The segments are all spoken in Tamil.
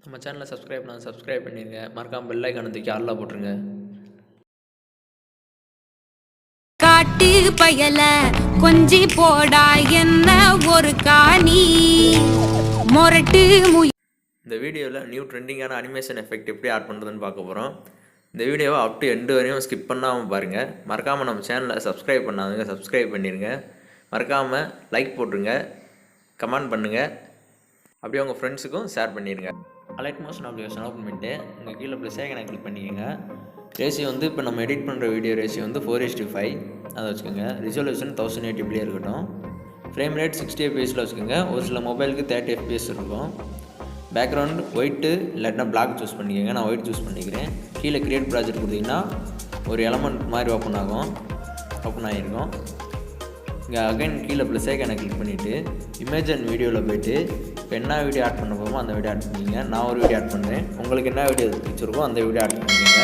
நம்ம சேனலை சப்ஸ்கிரைப் பண்ணிடுங்க. மறக்காமல் பெல் ஐக்கானை தூக்கி ஆல்ல போட்டுருங்க. காட்டு பயல கொஞ்சி போடா என்ன ஒரு காணி மொரட்டு இந்த வீடியோவில் நியூ ட்ரெண்டிங்கான அனிமேஷன் எஃபெக்ட் எப்படி ஆட் பண்ணுறதுன்னு பார்க்க போகிறோம். இந்த வீடியோவை அப் டு எண்டு வரையும் ஸ்கிப் பண்ணாமல் பாருங்கள். மறக்காமல் நம்ம சேனலை சப்ஸ்கிரைப் பண்ணாதுங்க, சப்ஸ்கிரைப் பண்ணிடுங்க. மறக்காமல் லைக் போட்டுருங்க, கமெண்ட் பண்ணுங்கள், அப்படியே உங்கள் ஃப்ரெண்ட்ஸுக்கும் ஷேர் பண்ணிடுங்க. அலைட்மோஷன் அப்ளிகேஷன் ஓப்பன் பண்ணிட்டு உங்கள் கீழே ப்ளஸ் ஐக்கனை கிளிக் பண்ணிக்கோங்க. ரேஷியோ வந்து இப்போ நம்ம எடிட் பண்ணுற வீடியோ ரேஷியோ வந்து 4:5 அதை வச்சுக்கோங்க. ரிசல்யூஷன் 1080p இருக்கட்டும். ஃப்ரேம் ரேட் 60 fps வச்சுக்கோங்க. ஒரு சில மொபைலுக்கு 30 fps இருக்கும். பேக்ரவுண்ட் ஒயிட்டு இல்லாட்டினா பிளாக் சூஸ் பண்ணிக்கோங்க. நான் ஒயிட் சூஸ் பண்ணிக்கிறேன். கீழே கிரியேட் ப்ராஜெக்ட் கொடுத்தீங்கன்னா ஒரு எலமெண்ட் மாதிரி ஓப்பன் ஆகிருக்கும். இங்கே அகைன் கீழே ப்ளஸ் ஐக்கானை கிளிக் பண்ணிவிட்டு இமேஜ் அண்ட் வீடியோவில் போய்ட்டு இப்போ என்ன வீடியோ ஆட் பண்ண போகிறோமோ அந்த வீடியோ ஆட் பண்ணிக்கோங்க. நான் ஒரு வீடியோ ஆட் பண்ணுறேன். உங்களுக்கு என்ன வீடியோ பிடிச்சிருக்கோ அந்த வீடியோ ஆட் பண்ணிக்கோங்க.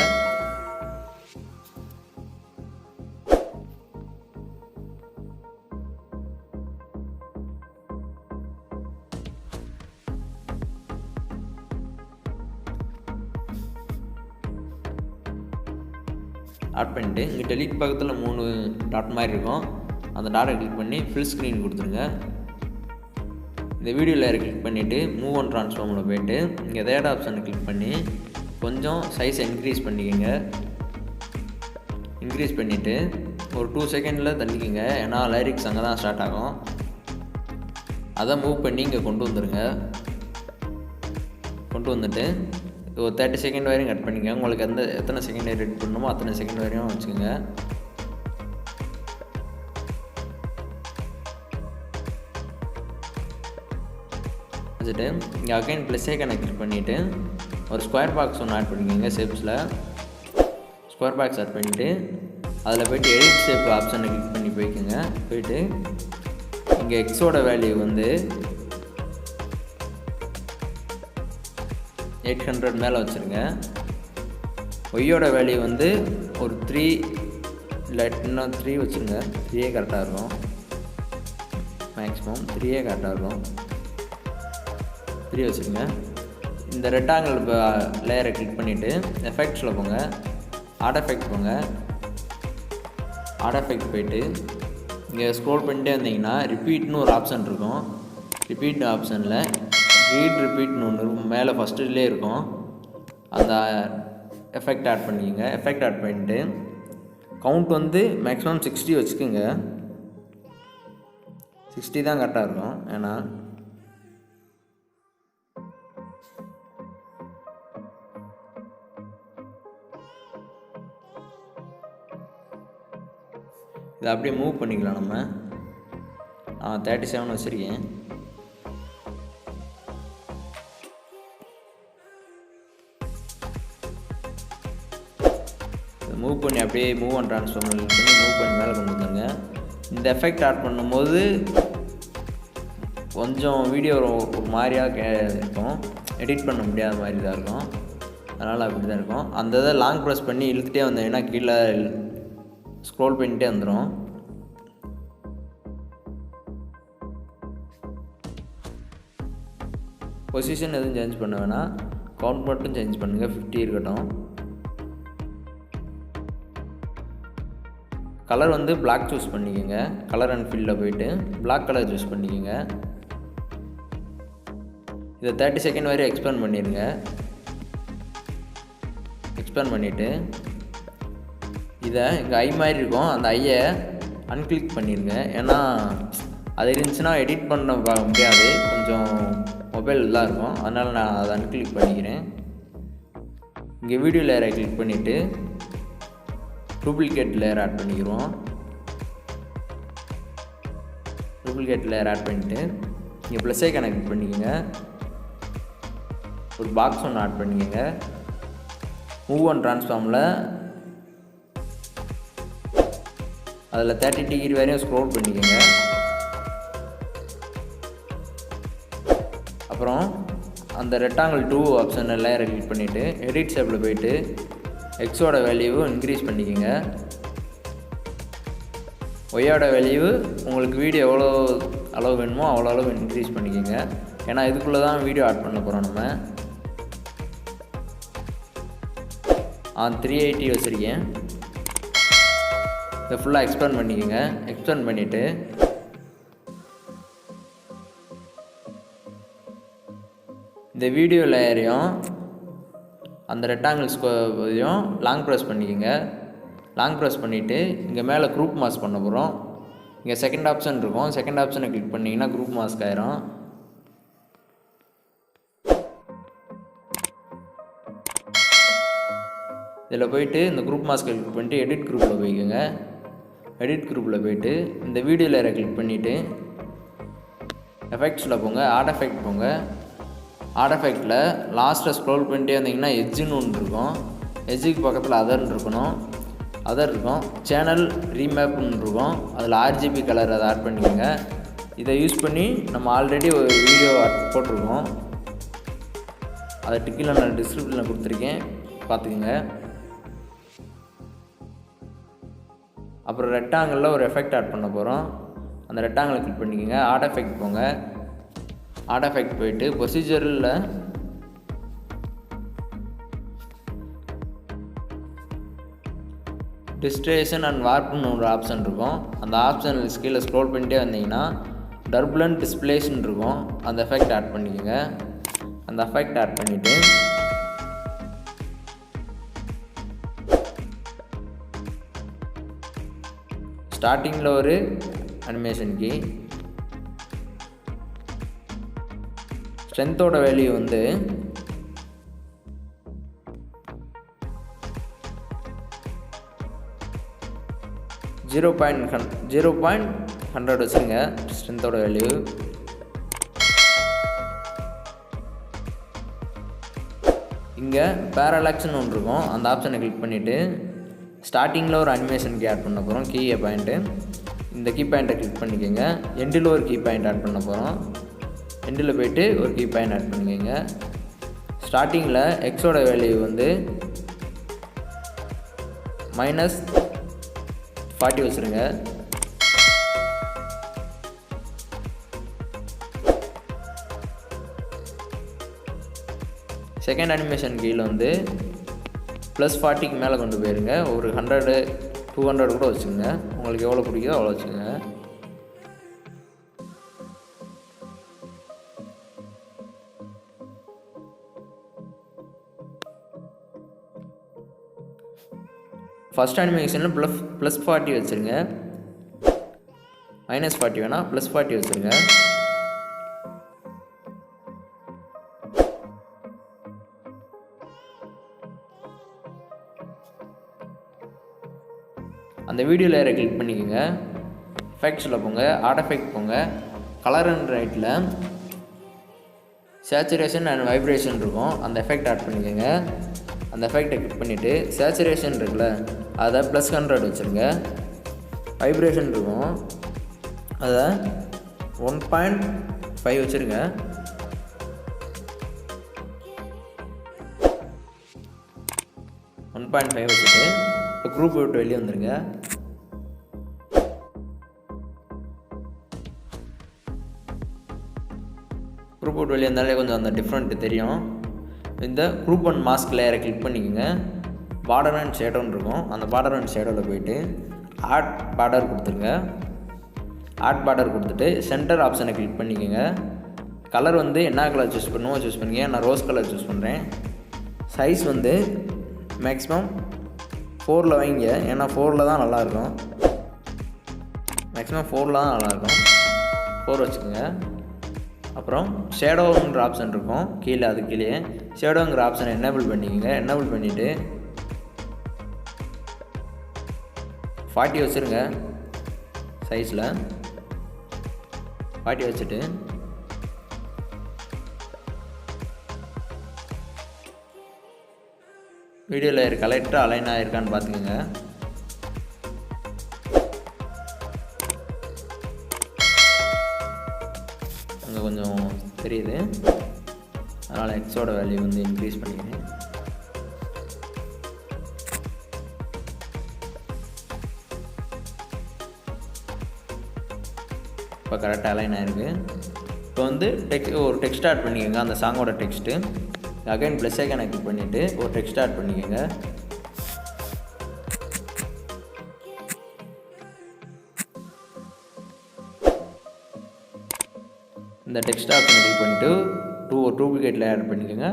ஆட் பண்ணிவிட்டு இங்கே டெலிட் பக்கத்தில் 3 டாட் மாதிரி இருக்கும். அந்த டாட்டை கிளிக் பண்ணி ஃபில் ஸ்க்ரீன் கொடுத்துருங்க. இந்த வீடியோ லேயரை கிளிக் பண்ணிவிட்டு மூவ் அண்ட் ட்ரான்ஸ்ஃபார்மில் போய்ட்டு இங்கே தேர்ட் ஆப்ஷனை கிளிக் பண்ணி கொஞ்சம் சைஸ் இன்க்ரீஸ் பண்ணிக்கோங்க. இன்க்ரீஸ் பண்ணிவிட்டு ஒரு 2 செகண்டில் தள்ளிக்கோங்க. ஏன்னா லைரிக்ஸ் அங்கே தான் ஸ்டார்ட் ஆகும். அதை மூவ் பண்ணி இங்கே கொண்டு வந்துட்டு ஒரு 30 செகண்ட் வரையும் கட் பண்ணிக்கோங்க. உங்களுக்கு எத்தனை செகண்ட் எடிட் பண்ணணுமோ அத்தனை செகண்ட் வரையும் வச்சுக்கோங்க. வச்சுட்டு இங்கே அகைன் ப்ளஸ் ஐக்கானை கிளிக் பண்ணிவிட்டு ஒரு ஸ்கொயர் பாக்ஸ் ஒன்று ஆட் பண்ணிக்கோங்க. ஷேப்ஸில் ஸ்கொயர் பாக்ஸ் ஆட் பண்ணிவிட்டு அதில் போய்ட்டு எடிட் ஷேப் ஆப்ஷனை கிளிக் பண்ணி போயிட்டு இங்கே எக்ஸோட வேல்யூ வந்து 800 மேலே வச்சுருங்க. ஒய்யோட வேல்யூ வந்து ஒரு 3 இல்லை இன்னும் 3 வச்சுருங்க. 3 கரெக்டாக இருக்கும். மேக்ஸிமம் 3 கரெக்டாக இருக்கும். 3 வச்சுருங்க. இந்த ரெக்டாங்கிள் லேயரை கிளிக் பண்ணிவிட்டு எஃபெக்ட்ஸில் போங்க. ஆட் எஃபெக்ட் போங்க. ஆட் எஃபெக்ட் போய்ட்டு இங்கே ஸ்க்ரோல் பண்ணிட்டே வந்தீங்கன்னா ரிப்பீட்னு ஒரு ஆப்ஷன் இருக்கும். ரிப்பீட் ஆப்ஷனில் ரிப்பீட்னு ஒன்று மேலே ஃபஸ்ட்டுலேயே இருக்கும். அந்த எஃபெக்ட் ஆட் பண்ணிக்கோங்க. எஃபெக்ட் ஆட் பண்ணிட்டு கவுண்ட் வந்து மேக்ஸிமம் 60 வச்சுக்கோங்க. 60 தான் கரெக்டாக இருக்கும். ஏன்னா இதை அப்படியே மூவ் பண்ணிக்கலாம். நம்ம 37 வச்சுருக்கேன். மூவ் பண்ணி அப்படியே மூவ் அண்ட் ட்ரான்ஸ்ஃபார்ம் பண்ணி மூவ் பண்ணி மேலே கொண்டு வந்துருங்க. இந்த எஃபெக்ட் ஆட் பண்ணும்போது கொஞ்சம் வீடியோ ஒரு மாதிரியாக இருக்கும். எடிட் பண்ண முடியாத மாதிரி தான் இருக்கும். அதனால் அப்படி தான் இருக்கும். அந்த இதை லாங் ப்ரெஸ் பண்ணி இழுத்துகிட்டே வந்தீங்கன்னா கீழே ஸ்க்ரோல் பண்ணிகிட்டே வந்துடும். பொசிஷன் எதுவும் சேஞ்ச் பண்ண வேணாம். கவுண்ட் மட்டும் சேஞ்ச் பண்ணுங்கள். 50 இருக்கட்டும். கலர் வந்து பிளாக் சூஸ் பண்ணிக்கோங்க. கலர் அண்ட் ஃபில்லில் போய்ட்டு பிளாக் கலர் சூஸ் பண்ணிக்கோங்க. இதை 30 செகண்ட் வரை எக்ஸ்பேண்ட் பண்ணிடுங்க. எக்ஸ்பேண்ட் பண்ணிவிட்டு இதை இங்கே ஐ மாதிரி இருக்கும். அந்த ஐயை அன்கிளிக் பண்ணிடுங்க. ஏன்னா அது இருந்துச்சுன்னா எடிட் பண்ண முடியாது. கொஞ்சம் மொபைல் இதாக இருக்கும். அதனால் நான் அதை அன்கிளிக் பண்ணிக்கிறேன். இங்கே வீடியோ லேயரை கிளிக் பண்ணிவிட்டு டூப்ளிகேட் லேயர் ஆட் பண்ணிக்கிறோம். டூப்ளிகேட் லேயர் ஆட் பண்ணிவிட்டு இங்கே ப்ளஸ் ஐக்கானை கிளிக் பண்ணிக்கோங்க. ஒரு பாக்ஸ் ஒன்று ஆட் பண்ணிக்கோங்க. மூவ் அண்ட் ட்ரான்ஸ்ஃபார்மில் அதில் 30 டிகிரி வரையும் ஸ்க்ரோல் பண்ணிக்கோங்க. அப்புறம் அந்த ரெக்டாங்கிள் 2 ஆப்ஷனில் லேயரை கிளிக் பண்ணிவிட்டு எடிட் ஷேப்பில் போய்ட்டு எக்ஸோட வேல்யூவை இன்க்ரீஸ் பண்ணிக்கோங்க. ஒய்யோட வேல்யூ உங்களுக்கு வீடியோ எவ்வளோ அளவு வேணுமோ அவ்வளோ அளவு இன்க்ரீஸ் பண்ணிக்கோங்க. ஏன்னா இதுக்குள்ளே தான் வீடியோ ஆட் பண்ண போகிறோம் நம்ம. ஆன் 380 வச்சுருக்கேன். இதை ஃபுல்லாக எக்ஸ்பேண்ட் பண்ணிக்கோங்க. எக்ஸ்பேண்ட் பண்ணிவிட்டு இந்த வீடியோ லேயரையும் அந்த ரெக்டாங்கிள் ஸ்கொயரையும் லாங் ப்ரெஸ் பண்ணிக்கோங்க. லாங் ப்ரெஸ் பண்ணிவிட்டு இங்கே மேலே குரூப் மாஸ்க் பண்ண போகிறோம். இங்கே செகண்ட் ஆப்ஷன் இருக்கும். செகண்ட் ஆப்ஷனை கிளிக் பண்ணிங்கன்னா குரூப் மாஸ்க் ஆயிரும். இதில் போய்ட்டு இந்த குரூப் மாஸ்க்கை கிளிக் பண்ணிட்டு எடிட் குரூப்பில் போய்க்கோங்க. எடிட் குரூப்பில் போய்ட்டு இந்த வீடியோ லேயரை கிளிக் பண்ணிவிட்டு எஃபெக்ட்ஸில் போங்க. ஆட் எஃபெக்ட் போங்க. ஆட் எஃபெக்டில் லாஸ்ட்டில் ஸ்க்ரோல் பண்ணிட்டே வந்தீங்கன்னா எட்ஜுன்னு ஒன்று இருக்கும். எட்ஜுக்கு பக்கத்தில் அதர்ன்னு இருக்கணும். அதர் இருக்கும். சேனல் ரீமேப்னு இருக்கும். அதில் RGB கலர் அதை ஆட் பண்ணிக்கோங்க. இதை யூஸ் பண்ணி நம்ம ஆல்ரெடி ஒரு வீடியோ போட்டிருக்கோம். அதை டிக்கில் நான் டிஸ்கிரிப்ஷனில் கொடுத்துருக்கேன், பார்த்துக்குங்க. அப்புறம் ரெக்டாங்கிளில் ஒரு எஃபெக்ட் ஆட் பண்ண போகிறோம். அந்த ரெக்டாங்கிளை கிளிக் பண்ணிக்கோங்க. ஆட் எஃபெக்ட் போங்க. ஆட் எஃபெக்ட் போயிட்டு ப்ரொசீஜரில் டிஸ்ட்ரேஷன் அண்ட் வார்ப்னு ஒரு ஆப்ஷன் இருக்கும். அந்த ஆப்ஷன் கீழே ஸ்க்ரோல் பண்ணிட்டே வந்தீங்கன்னா டர்புலன்ட் டிஸ்பிளேஷன் இருக்கும். அந்த எஃபெக்ட் ஆட் பண்ணிக்கோங்க. அந்த எஃபெக்ட் ஆட் பண்ணிவிட்டு ஸ்டார்டிங்கில் ஒரு அனிமேஷன் கீ, ஸ்ட்ரென்த்தோட வேல்யூ வந்து 0.100 வச்சுருங்க. ஸ்ட்ரென்த்தோட வேல்யூ. இங்கே பேரலாக்ஸ்னு ஒன்று இருக்கும். அந்த ஆப்ஷனை கிளிக் பண்ணிவிட்டு ஸ்டார்டிங்கில் ஒரு அனிமேஷன் கீ ஆட் பண்ண போகிறோம். கீ பாயிண்ட்டு, இந்த கீ பாயிண்ட்டை கிளிக் பண்ணிக்கோங்க. எண்டில் ஒரு கீ பாயிண்ட் ஆட் பண்ண போகிறோம். எண்டில் போய்ட்டு ஒரு கீ பாயிண்ட் ஆட் பண்ணிக்கோங்க. ஸ்டார்டிங்கில் எக்ஸோட வேல்யூ வந்து -40 வச்சுருங்க. செகண்ட் அனிமேஷன் கீழே வந்து +40க்கு மேலே கொண்டு போயிருங்க. ஒரு 100 200 கூட வச்சுக்கோங்க. உங்களுக்கு எவ்வளோ பிடிக்குதோ அவ்வளோ வச்சுக்கோங்க. ஃபஸ்ட் அனிமேஷனில் +40 வச்சுருங்க. -40 வேணால் +40 வச்சுருங்க. அந்த வீடியோ லேயரை கிளிக் பண்ணிக்கோங்க. எஃபெக்ட்ஸில் போங்க. ஆட் எஃபெக்ட் போங்க. கலர் அண்ட் ரைட்டில் சேச்சுரேஷன் அண்ட் வைப்ரேஷன் இருக்கும். அந்த எஃபெக்ட் ஆட் பண்ணிக்கோங்க. அந்த எஃபெக்டை கிளிக் பண்ணிவிட்டு சேச்சுரேஷன் இருக்குல்ல அதை +100 வச்சுருங்க. வைப்ரேஷன் இருக்கும், அதை 1.5 வச்சுருங்க. வச்சுட்டு இப்போ குரூப் விட்டு வெளியே வந்துடுங்க. குரூப் விட்டு வெளியே இருந்தாலே கொஞ்சம் அந்த டிஃப்ரெண்ட் தெரியும். இந்த குரூப் அண்ட் மாஸ்க் லேயரை கிளிக் பண்ணிக்கோங்க. பார்டர் அண்ட் ஷேடோன்னு இருக்கும். அந்த பார்டர் அண்ட் ஷேடோவில் போய்ட்டு ஆட் பார்டர் கொடுத்துருங்க. ஆட் பார்டர் கொடுத்துட்டு சென்டர் ஆப்ஷனை கிளிக் பண்ணிக்கோங்க. கலர் வந்து என்ன கலர் சூஸ் பண்ணுவோம் சூஸ் பண்ணிக்கங்க. நான் ரோஸ் கலர் சூஸ் பண்ணுறேன். சைஸ் வந்து மேக்ஸிமம் 4ல் வைங்க, ஏன்னா 4ல் தான் நல்லாயிருக்கும். மேக்ஸிமம் 4ல் தான் நல்லாயிருக்கும். 4 வச்சுக்கோங்க. அப்புறம் ஷேடோங்கிற ஆப்ஷன் இருக்கும் கீழே. அது கீழே ஷேடோங்கிற ஆப்ஷனை எனேபிள் பண்ணிக்கோங்க. எனேபிள் பண்ணிவிட்டு 40 வச்சுருங்க. சைஸில் 40 வச்சுட்டு வீடியோவில் இருக்க கலெக்டர் அலைன் ஆகிருக்கான்னு பார்த்துக்கோங்க. அங்கே கொஞ்சம் தெரியுது, அதனால் எக்ஸோட வேல்யூ வந்து இன்க்ரீஸ் பண்ணிக்கிறேன். இப்போ கரெக்டாக அலைன் ஆகிருக்கு. இப்போ வந்து ஒரு டெக்ஸ்ட் ஆட் பண்ணிக்கோங்க. அந்த சாங்கோட டெக்ஸ்ட்டு அகைன் ப்ளஸ் ஐக்கானை கிளிக் பண்ணிவிட்டு ஒரு டெக்ஸ்ட் ஆட் பண்ணிக்கோங்க. இந்த டெக்ஸ்ட் ஆப்ஷன் கிளிக் பண்ணிட்டு டூப்ளிகேட் லேயர் ஆட் பண்ணிக்கோங்க.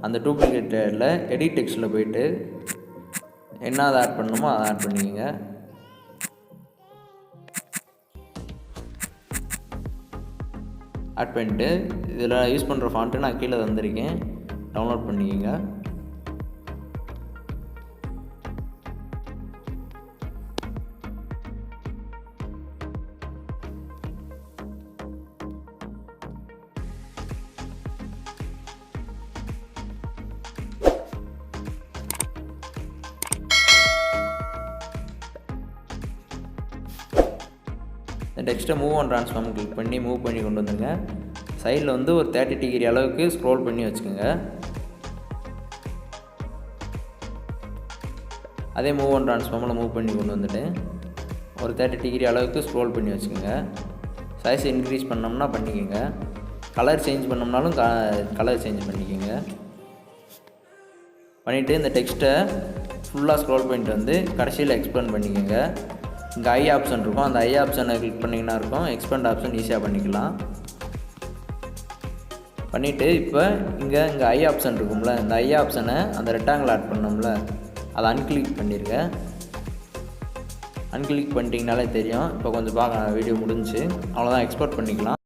அந்த டூப்ளிகேட் லேயரில் எடிட் டெக்ஸ்ட்டில் போயிட்டு என்ன அதை ஆட் பண்ணணுமோ அதை ஆட் பண்ணிக்கோங்க. ஆட் பண்ணிட்டு இதில் யூஸ் பண்ணுற ஃபாண்ட்டு நான் கீழே தந்திருக்கேன், டவுன்லோட் பண்ணிக்கோங்க. இந்த டெக்ஸ்ட்டை மூவ் ஆன் ட்ரான்ஸ்ஃபார்ம் கிளிக் பண்ணி மூவ் பண்ணி கொண்டு வந்துங்க. சைடில் வந்து ஒரு 30 டிகிரி அளவுக்கு ஸ்க்ரோல் பண்ணி வச்சுக்கோங்க. அதே மூவ் ஆன் ட்ரான்ஸ்ஃபார்மில் மூவ் பண்ணி கொண்டு வந்துட்டு ஒரு 30 டிகிரி அளவுக்கு ஸ்க்ரோல் பண்ணி வச்சுக்கோங்க. சைஸ் இன்க்ரீஸ் பண்ணோம்னா பண்ணிக்கோங்க. கலர் சேஞ்ச் பண்ணோம்னாலும் கலர் சேஞ்ச் பண்ணிக்கோங்க. பண்ணிவிட்டு இந்த டெக்ஸ்ட்டை ஃபுல்லாக ஸ்க்ரோல் பண்ணிட்டு வந்து கடைசியில் எக்ஸ்பேண்ட் பண்ணிக்கோங்க. இங்கே ஐ ஆப்ஷன் இருக்கும், அந்த ஐ ஆப்ஷனை கிளிக் பண்ணிங்கன்னா இருக்கும், எக்ஸ்பேண்ட் ஆப்ஷன் ஈஸியாக பண்ணிக்கலாம். பண்ணிவிட்டு இப்போ இங்கே ஐ ஆப்ஷன் இருக்கும்ல, இந்த ஐ ஆப்ஷனை அந்த ரெக்டாங்கிள் ஆட் பண்ணோம்ல அதை அன்கிளிக் பண்ணிடுங்க. அன்கிளிக் பண்ணிட்டீங்கனாலே தெரியும். இப்போ கொஞ்சம் பார்க்க வீடியோ முடிஞ்சு அவ்வளோதான், எக்ஸ்போர்ட் பண்ணிக்கலாம்.